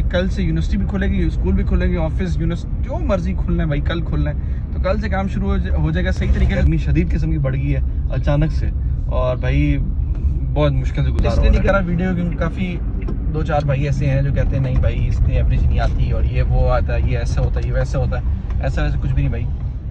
कल से यूनिवर्सिटी भी खुलेगी, स्कूल भी खुलेगी, ऑफिस, यूनिवर्सिटी, जो मर्जी खुलना है भाई, कल खुलना है तो कल से काम शुरू हो जाएगा सही तरीके से। गर्मी शदीद किस्म की बढ़ गई है अचानक से, और भाई बहुत मुश्किल से गुजार इसलिए नहीं करा वीडियो, क्योंकि काफ़ी 2-4 भाई ऐसे हैं जो कहते हैं नहीं भाई इसकी एवरेज नहीं आती, और ये वो आता है, ये ऐसा होता है, ये वैसा होता है। ऐसा वैसा कुछ भी नहीं भाई,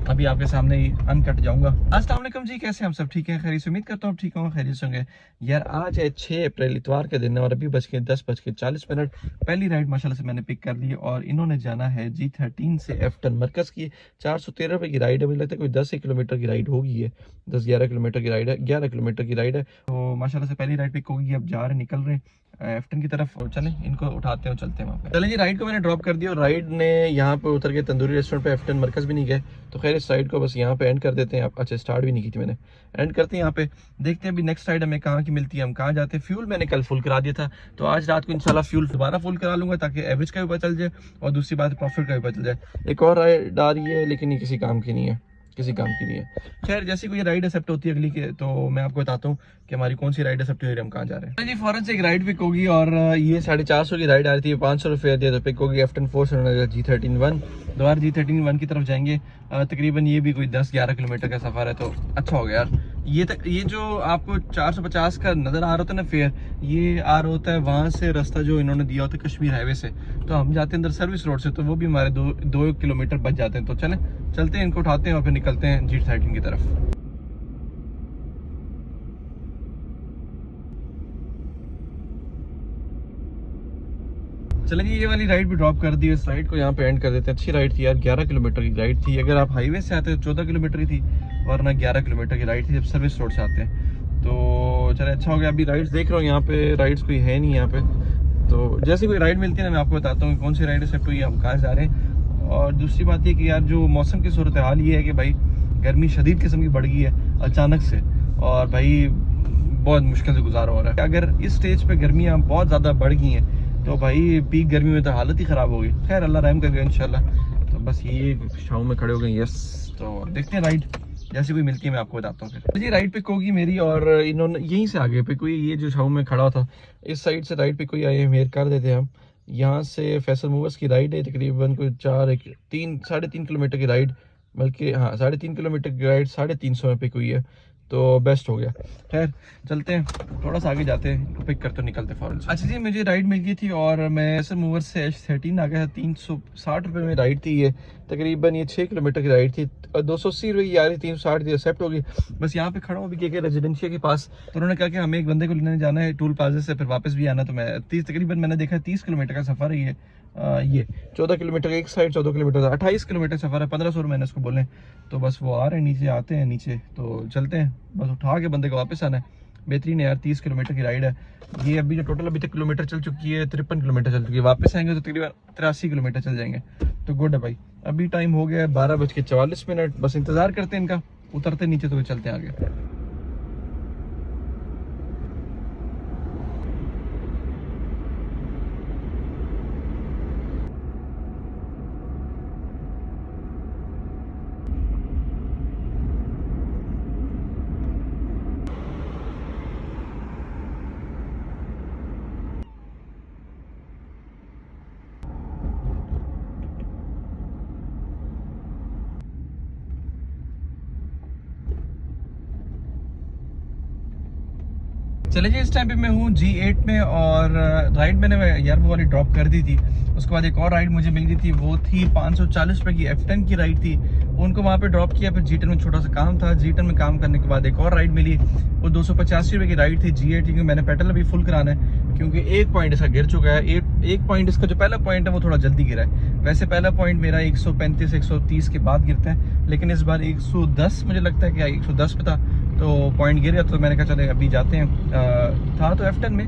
अभी आपके सामने ही अनकट जाऊंगा। अस्सलाम वालेकुम जी, कैसे हम सब ठीक हैं, खैरियत से, उम्मीद करता हूँ ठीक होंगे, खैरियत से होंगे। यार आज है 6 अप्रैल इतवार के दिन, और अभी 10:40 पहली राइड माशाल्लाह से मैंने पिक कर ली, और इन्होंने जाना है G13 से एफ्टन मरकज़ की। 413 रुपये की राइड है, मुझे लगता है कोई 10 किलोमीटर की राइड होगी, है 10-11 किलोमीटर की राइड है, 11 किलोमीटर की राइड है। तो माशाल्लाह से पहली राइड पिक होगी, अब जा रहे निकल रहे एफ्टन की तरफ, और चलें इनको उठाते हैं, चलते हैं वहाँ पे। चलें जी, राइड को मैंने ड्रॉप कर दिया, और राइड ने यहाँ पे उतर के तंदूरी रेस्टोरेंट पे एफ्टन मरकज़ भी नहीं गए, तो खैर इस राइड को बस यहाँ पे एंड कर देते हैं। अच्छा, स्टार्ट भी नहीं की थी मैंने, एंड करते हैं यहाँ पे, देखते हैं अभी नेक्स्ट राइड हमें कहाँ की मिलती है, हम कहाँ जाते हैं। फ्यूल मैंने कल फुल करा दिया था, तो आज रात को इंशाल्लाह फ्यूल दोबारा फुल करा लूंगा, ताकि एवरेज का भी पता चल जाए, और दूसरी बात प्रॉफिट का भी पता चल जाए। एक और राइड आ रही है, लेकिन ये किसी काम की नहीं है, किसी काम की नहीं है। खैर जैसी कोई राइड एक्सेप्ट होती है अगली के, तो मैं आपको बताता हूँ कि हमारी कौन सी राइड एक्सेप्ट हो रही है, हम कहाँ जा रहे हैं। जी फौरन से एक राइड पिक होगी, और ये 450 की राइड आ रही थी, 500 रुपये दिया तो पिक होगी एफ्टन 4 G13-1। दोबारा G13-1 की तरफ जाएंगे, तकरीबन ये भी कोई 10-11 किलोमीटर का सफ़र है, तो अच्छा हो गया यार। ये जो आपको 450 का नज़र आ रहा होता है ना फेयर, ये आ रहा होता है वहाँ से रास्ता जो इन्होंने दिया होता है कश्मीर हाईवे से, तो हम जाते हैं अंदर सर्विस रोड से, तो वो भी हमारे 2 किलोमीटर बच जाते हैं। तो चलते हैं, इनको उठाते हैं और फिर निकलते हैं G13 की तरफ। चलेंगे, ये वाली राइड भी ड्रॉप कर दी, इस राइड को यहाँ पे एंड कर देते हैं। अच्छी राइड थी यार, 11 किलोमीटर की राइड थी। अगर आप हाईवे से आते तो 14 किलोमीटर की थी, वरना 11 किलोमीटर की राइड थी जब सर्विस रोड से आते हैं। तो चले, अच्छा हो गया। अभी राइड्स देख रहा हूँ यहाँ पे, राइड्स कोई है नहीं यहाँ पे, तो जैसे कोई राइड मिलती है ना मैं आपको बताता हूँ कौन सी राइड एक्सेप्ट हुई है, हम कहाँ जा रहे हैं। और दूसरी बात ये कि यार जो मौसम की सूरत हाल ये है कि भाई गर्मी शदीद किस्म की बढ़ गई है अचानक से, और भाई बहुत मुश्किल से गुजारा हो रहा है। अगर इस स्टेज पे गर्मियाँ बहुत ज़्यादा बढ़ गई हैं तो भाई पीक गर्मी में तो हालत ही ख़राब होगी। खैर अल्लाह रहम करेगा इंशाल्लाह। तो बस ये शाम में खड़े हो गए, यस। तो देखते हैं राइड जैसी कोई मिलती है मैं आपको बताता हूँ फिर। जी राइड पिक होगी मेरी, और इन्होंने यहीं से आगे पिक हुई, ये जो शाम में खड़ा था इस साइड से राइड पिक हुई। आइए मेर कर देते हैं हम, यहाँ से फैसल मूवर्स की राइड है, तकरीबन कोई 3.5 किलोमीटर की राइड, बल्कि हाँ 3.5 किलोमीटर की राइड 350 में पिक हुई है, तो बेस्ट हो गया। खैर चलते हैं, थोड़ा सा आगे जाते हैं, पिक करते निकलते फौरन। अच्छा जी, मुझे राइड मिल गई थी, और मैं ऐसे मूवर से H13 आ गया था। 360 रुपये में राइड थी ये, तकरीबन ये 6 किलोमीटर की राइड थी। 280 रुपये की आ रही, 360 दी, एक्सेप्ट होगी। बस यहाँ पे खड़ा हूँ अभी के रेजिडेंशिया के पास, तो उन्होंने कहा कि हमें एक बंदे को लेने जाना है टूल प्लाजा से, फिर वापस भी आना। तो मैं तकरीबन मैंने देखा 30 किलोमीटर का सफ़र है ये 14 किलोमीटर एक साइड, 14 किलोमीटर 28 किलोमीटर सफ़र है। 1500 मैंने उसको बोले, तो बस वो आ रहे हैं नीचे, आते हैं नीचे तो चलते हैं, बस उठा के बंदे को वापस आना है। बेहतरीन है यार, 30 किलोमीटर की राइड है ये। अभी जो टोटल अभी तक किलोमीटर चल चुकी है 53 किलोमीटर चल चुकी है, वापस आएंगे तो तकरीबन 83 किलोमीटर चल जाएंगे, तो गुड है भाई। अभी टाइम हो गया है 12:44, बस इंतज़ार करते हैं इनका, उतरते नीचे तो चलते हैं आगे। चले जी, इस टाइम पे मैं हूँ G8 में, और राइड मैंने यार वो वाली ड्रॉप कर दी थी। उसके बाद एक और राइड मुझे मिल गई थी, वो थी 540 रुपये की एफ्टन की राइड थी, उनको वहाँ पे ड्रॉप किया। फिर G10 में छोटा सा काम था, G10 में काम करने के बाद एक और राइड मिली, वो 285 रुपये की राइड थी G8, क्योंकि मैंने पेट्रोल अभी फुल कराना है, क्योंकि एक पॉइंट इसका गिर चुका है। एक पॉइंट इसका जो पहला पॉइंट है वो थोड़ा जल्दी गिरा है। वैसे पहला पॉइंट मेरा 135-130 के बाद गिरता है, लेकिन इस बार 110 मुझे लगता है कि 110 पे था, तो पॉइंट गिर गया। तो मैंने कहा चले अभी जाते हैं, था तो F10 में,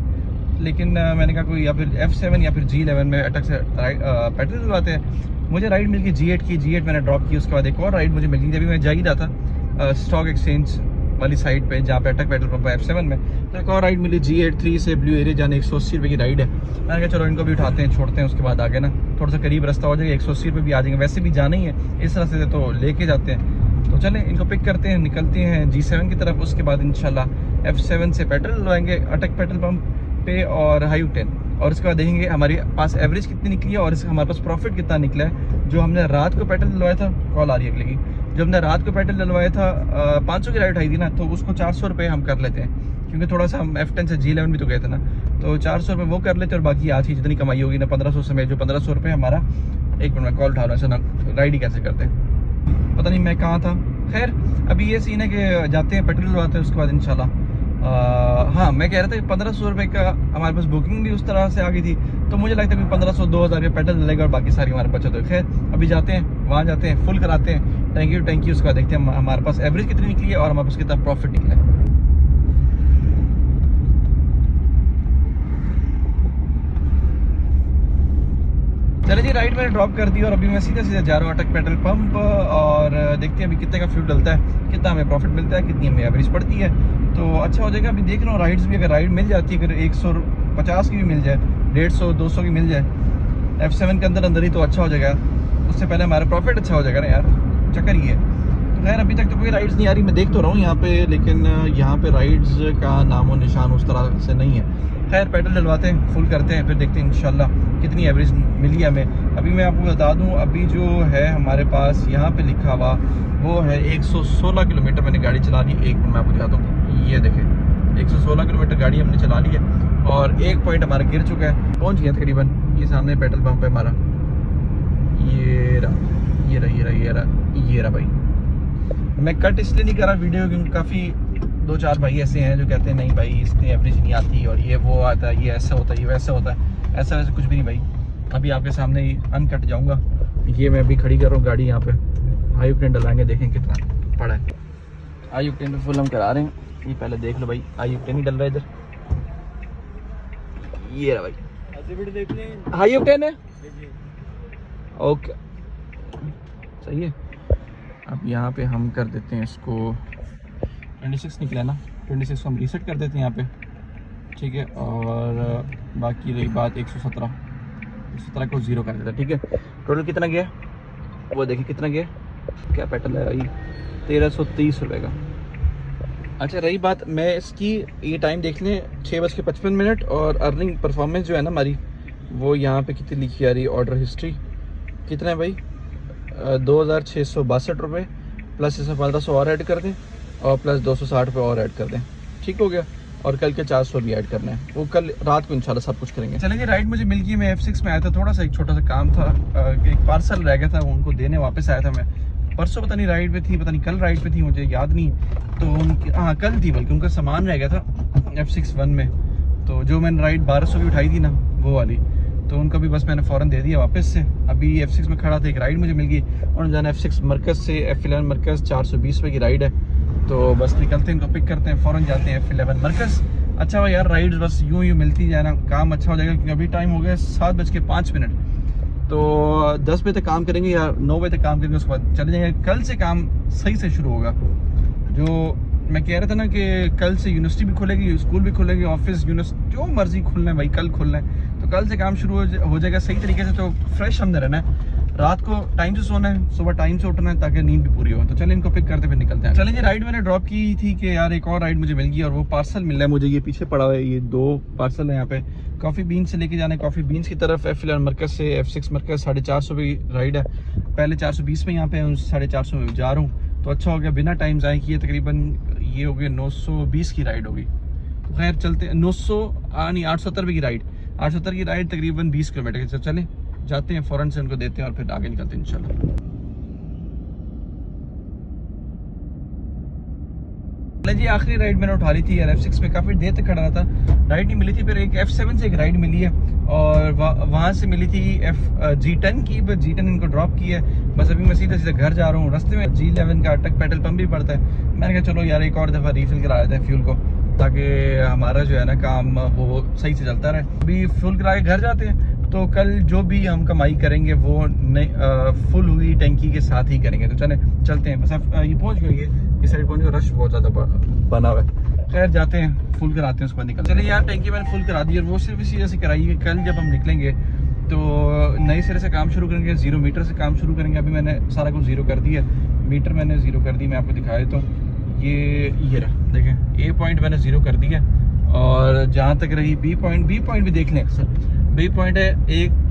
लेकिन मैंने कहा कोई या फिर F7 या फिर G11 में अटक से पेट्रोल डलवाते हैं। मुझे राइड मिल गई G8 की, G8 मैंने ड्रॉप की। उसके बाद एक और राइड मुझे मिल गई, जब मैं जा ही रहा था स्टॉक एक्सचेंज वाली साइड पे जहाँ पे अटक पेट्रोल पंप है F7 में, तो एक और राइड मिली G8 3 से ब्लू एरिया जाने, 180 रुपये की राइड है। मैंने कहा चलो इनको भी उठाते हैं, छोड़ते हैं, उसके बाद आगे ना थोड़ा सा करीब रास्ता हो जाएगा, 180 रुपये भी आ जाएंगे, वैसे भी जाना ही है इस रास्ते से, तो लेके जाते हैं। तो चलें इनको पिक करते हैं, निकलते हैं G7 की तरफ। उसके बाद इंशाल्लाह F7 से पेट्रोल डलवाएंगे अटक पेट्रोल पंप, पे और हाई ऑक्टेन, और उसके बाद देखेंगे हमारे पास एवरेज कितनी निकली है और इसका हमारे पास प्रॉफिट कितना निकला है। जो हमने रात को पेट्रोल डलवाया था, कॉल आ रही है अगले की, जो हमने रात को पेट्रोल डलवाया था 500 की राइड उठाई थी ना, तो उसको 400 रुपये हम कर लेते हैं, क्योंकि थोड़ा सा हम F10 से G11 भी तो गए थे ना, तो 400 रुपये वो कर लेते हैं और बाकी आज की जितनी कमाई होगी ना 1500 से, जो 1500 रुपये हमारा, एक मिनट में कॉल उठा रहा हूँ, ऐसा राइड ही कैसे करते हैं पता नहीं मैं कहाँ था। खैर अभी ये सीन है कि जाते हैं पेट्रोल डलवाते हैं, उसके बाद इंशाल्लाह हाँ मैं कह रहा था कि 1500 रुपये का हमारे पास बुकिंग भी उस तरह से आ गई थी, तो मुझे लगता है कि 1500-2000 का पेट्रोल लगेगा और बाकी सारी हमारे बचत हो। खैर अभी जाते हैं, वहाँ जाते हैं, फुल कराते हैं टैंकी, उसके बाद देखते हैं हमारे पास एवरेज कितनी निकली है और हमारे पास कितना प्रॉफिट निकला है। चले जी, राइड मैंने ड्रॉप कर दी और अभी मैं सीधा जा रहा हूँ अटक पेट्रोल पंप, और देखते हैं अभी कितने का फ्यूल डलता है, कितना हमें प्रॉफिट मिलता है, कितनी हमें एवरेज पड़ती है, तो अच्छा हो जाएगा। अभी देख रहा हूँ राइड्स भी, अगर राइड मिल जाती है, अगर 150 की भी मिल जाए, 150-200 की मिल जाए F7 के अंदर ही, तो अच्छा हो जाएगा। उससे पहले हमारा प्रॉफिट अच्छा हो जाएगा ना यार, चक्कर ही है। तो खैर अभी तक तो कोई राइड्स नहीं आ रही, मैं देख तो रहा हूँ यहाँ पे, लेकिन यहाँ पे राइड्स का नामो निशान उस तरह से नहीं है। खैर पेट्रोल डलवाते हैं, फुल करते हैं, फिर देखते हैं इंशाल्लाह कितनी एवरेज मिली है हमें। अभी मैं आपको बता दूं, अभी जो है हमारे पास यहाँ पे लिखा हुआ वो है 116 किलोमीटर मैंने गाड़ी चला ली। एक मिनट मैं आपको दिखाता हूँ, ये देखें 116 किलोमीटर गाड़ी हमने चला ली है और एक पॉइंट हमारा गिर चुका है, पहुँच गया तकरीबन। ये सामने पेट्रोल पंप है हमारा, ये रहा भाई। मैं कट इसलिए नहीं कर रहा वीडियो क्योंकि काफ़ी 2-4 भाई ऐसे हैं जो कहते हैं नहीं भाई इसकी एवरेज नहीं आती और ये वो आता है, ये ऐसा होता है, ये वैसा होता है। ऐसा वैसे कुछ भी नहीं भाई, अभी आपके सामने ही अनकट जाऊंगा। ये मैं अभी खड़ी कर रहा हूँ गाड़ी यहाँ पे, हाई ऑक्टेन डलाएंगे, देखें कितना पड़ा है। हाई ऑक्टेन पे फुल हम करा रहे हैं, ये पहले देख लो भाई, हाई ऑक्टेन ही डल रहा है इधर, ये रहा भाई हाई ऑक्टेन है, ओके सही है। अब यहाँ पे हम कर देते हैं इसको 26 निकला ना, 26 को हम रीसेट कर देते हैं यहाँ पे, ठीक है। और बाकी रही बात 117 को 0 कर देता है, ठीक है। टोटल कितना गया वो देखिए, कितना गया, क्या पेट्रोल है भाई, 1330 रुपये का। अच्छा रही बात, मैं इसकी ये टाइम देख लें 6:55 और अर्निंग परफॉर्मेंस जो है ना हमारी, वो यहाँ पे कितनी लिखी आ रही है, ऑर्डर हिस्ट्री कितना है भाई, 2662 रुपये, प्लस इसमें 1500 और ऐड कर दें और प्लस 260 रुपये और ऐड कर दें, ठीक हो गया। और कल के 400 भी ऐड करना है, वो कल रात को इंशाल्लाह सब कुछ करेंगे। चलेंगे, राइड मुझे मिल गई, मैं F6 में आया था, थोड़ा सा एक छोटा सा काम था, एक पार्सल रह गया था, उनको देने वापस आया था मैं। परसों पता नहीं राइड पे थी, पता नहीं कल राइड पे थी, मुझे याद नहीं, तो उनकी हाँ कल थी, बल्कि उनका सामान रह गया था F61 में, तो जो मैंने राइड 1200 की उठाई थी ना वो वाली, तो उनका भी बस मैंने फ़ौरन दे दिया वापस से। अभी F6 में खड़ा था, एक राइड मुझे मिल गई, उन्होंने जाना F6 मरकज़ से F11 मरकज़ 420 रुपये की राइड है, तो बस निकलते हैं, इनको पिक करते हैं, फ़ौरन जाते हैं F11 मरकज़। अच्छा भाई यार, राइड्स बस यूँ मिलती जाए ना, काम अच्छा हो जाएगा, क्योंकि अभी टाइम हो गया 7:05, तो 10 बजे तक काम करेंगे या 9 बजे तक काम करेंगे, उसके बाद चले जाएंगे। कल से काम सही से शुरू होगा, जो मैं कह रहा था ना कि कल से यूनिवर्सिटी भी खुलेगी, स्कूल भी खुलेगी, ऑफिस यूनिवर्सिटी जो मर्जी खुलना है भाई, कल खुलना है, तो कल से काम शुरू हो जाएगा सही तरीके से। तो फ्रेश हमने रहना है, रात को टाइम से सोना है, सुबह टाइम से उठना है, ताकि नींद भी पूरी हो। तो चलें इनको पिक करते फिर निकलते हैं। चलें जी, राइड मैंने ड्रॉप की थी कि यार एक और राइड मुझे मिल गई और वो पार्सल मिल रहा है मुझे, ये पीछे पड़ा हुआ है, ये 2 पार्सल है यहाँ पे, कॉफ़ी बीन्स से लेके जाना है कॉफ़ी बीन्स की तरफ, F11 मरकज़ से F6 मरकज़ 450 की राइड है, पहले 420 में यहाँ पे 450 में जा रहा हूँ, तो अच्छा हो गया, बिना टाइम ज़ाय किए तकरीबन ये हो गया 920 की राइड होगी। तो खैर चलते 870 की राइड, 870 की राइड तकरीबन 20 किलोमीटर की। चलें जाते हैं, फ़ौरन से उनको देते हैं और फिर आगे निकलते हैं इंशाल्लाह। जी आखिरी राइड मैंने उठा ली थी यार, F6 में काफ़ी देर तक खड़ा रहा था, राइड नहीं मिली थी, फिर एक F7 से एक राइड मिली है और वहाँ से मिली थी G10 की, बस G10 इनको ड्रॉप की है। बस अभी मैं सीधे घर जा रहा हूँ, रास्ते में G11 का अटक पेट्रोल पंप भी पड़ता है, मैंने कहा चलो यार एक और दफ़ा रीफिल करा देते हैं फ्यूल को, ताकि हमारा जो है ना काम वो सही से चलता रहे। अभी फ्यूल करा के घर जाते हैं, तो कल जो भी हम कमाई करेंगे वो फुल हुई टैंकी के साथ ही करेंगे। तो चलते हैं, बस ये पहुंच गए, इस साइड पहुंच गए, रश बहुत ज़्यादा बना हुआ है। खैर जाते हैं, फुल कराते हैं, उसके बाद निकलते हैं। चलिए यार, टैंकी मैंने फुल करा दी और वो सिर्फ इसी वजह से कराई है, कल जब हम निकलेंगे तो नए सिरे से काम शुरू करेंगे, 0 मीटर से काम शुरू करेंगे। अभी मैंने सारा कुछ 0 कर दिया, मीटर मैंने 0 कर दी, मैं आपको दिखा देता हूँ, ये रहा देखें, ए पॉइंट मैंने 0 कर दिया और जहाँ तक रही बी पॉइंट भी देख लें अक्सर। बी पॉइंट है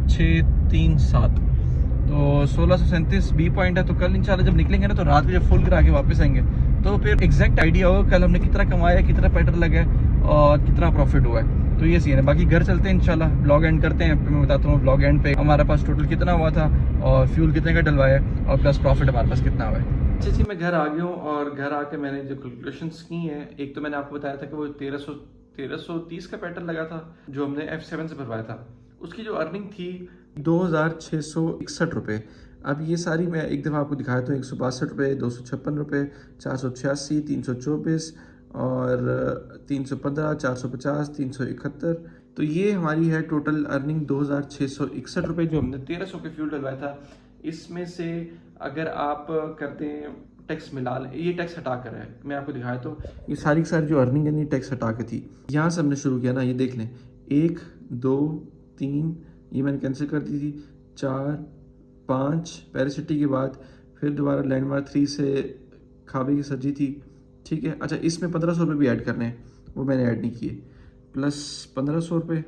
1637, तो 1637 बी पॉइंट है। तो कल इंशाल्लाह जब निकलेंगे ना तो रात को जब फुल गिरा के वापस आएंगे तो फिर एग्जैक्ट आइडिया होगा कल हमने कितना कमाया, कितना पेट्रोल लगा है और कितना प्रॉफिट हुआ है। तो ये सीन है। बाकी घर चलते हैं इंशाल्लाह, ब्लॉग एंड करते हैं। फिर मैं बताता हूँ ब्लॉग एंड पे हमारे पास टोटल कितना हुआ था और फ्यूल कितने का डलवाया और प्लस प्रॉफिट हमारे पास कितना हुआ है। अच्छा जी, मैं घर आ गया हूँ और घर आके मैंने जो कैलकुलेशंस की हैं, एक तो मैंने आपको बताया था कि वो 1330 का पेट्रोल लगा था जो हमने F7 से भरवाया था। उसकी जो अर्निंग थी 2661 रुपये। अब ये सारी मैं एक दफ़ा आपको दिखाया तो 162 रुपये, 256 रुपये, 486, 324 और 315, 450, 371। तो ये हमारी है टोटल अर्निंग 2661 रुपये जो हमने 1300 के फ्यूल डलवाया था। इसमें से अगर आप करते हैं टैक्स मिला लें, ये टैक्स हटा कर है, मैं आपको दिखाया तो ये सारी की सारी जो अर्निंग है टैक्स हटा के थी। यहाँ से हमने शुरू किया ना, ये देख लें 1 2 3 ये मैंने कैंसिल कर दी थी, 4 5 पहले सिटी के बाद फिर दोबारा लैंडमार्क 3 से खाबे की सब्जी थी, ठीक है। अच्छा इसमें 1500 रुपये भी ऐड करने हैं, वो मैंने ऐड नहीं किए, प्लस 1500 रुपये,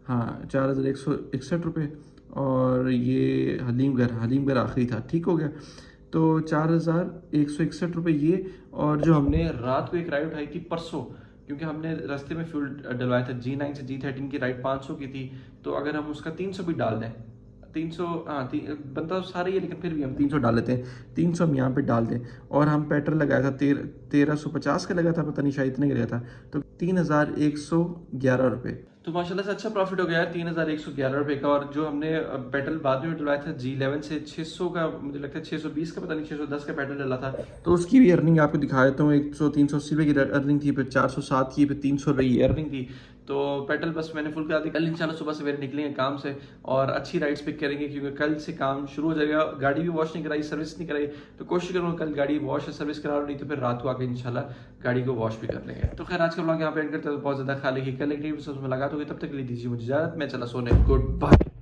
हाँ 4161 रुपये। और ये हलीमगर आखिरी था, ठीक हो गया। तो 4161 रुपये ये। और जो हमने रात को एक राइड उठाई थी परसों, क्योंकि हमने रास्ते में फ्यूल डलवाया था G9 से G13 की राइड 500 की थी, तो अगर हम उसका 300 भी डाल दें, 300 हाँ बनता तो सारे ही है, लेकिन फिर भी हम 300 डाल लेते हैं। 300 हम यहाँ पे डाल दें और हम पेट्रोल लगाया था 1350 का लगा था, पता नहीं शायद इतने का लगा था, तो 3111 रुपये। तो माशाल्लाह से अच्छा प्रॉफिट हो गया है 3111 रुपये का। और जो हमने पेट्रोल बाद में डलवाया था G11 से 600 का, मुझे लगता है 620 का, पता नहीं 610 का पेट्रोल डला था, तो उसकी भी अर्निंग आपको दिखा देता हूँ। 380 रुपये की अर्निंग थी, फिर 407 की, फिर 300 रुपये की अर्निंग थी। तो पेट्रोल बस मैंने फुल करा दी। कल इंशाल्लाह सुबह सवेरे निकलेंगे काम से और अच्छी राइड्स पिक करेंगे, क्योंकि कल से काम शुरू हो जाएगा। गाड़ी भी वॉश नहीं कराई, सर्विस नहीं कराई, तो कोशिश करूँगा कल गाड़ी वॉश या सर्विस करा लो, नहीं तो फिर रात को आके इंशाल्लाह गाड़ी को वॉश भी कर लेंगे। तो खैर आज का ब्लॉग यहाँ पे एंड करते हैं, बहुत ज़्यादा खा लेगी, कल एक में लगा दोगे, तब तक के लिए दीजिए मुझे इजाज़त, मैं चला सोने, गुड बाय।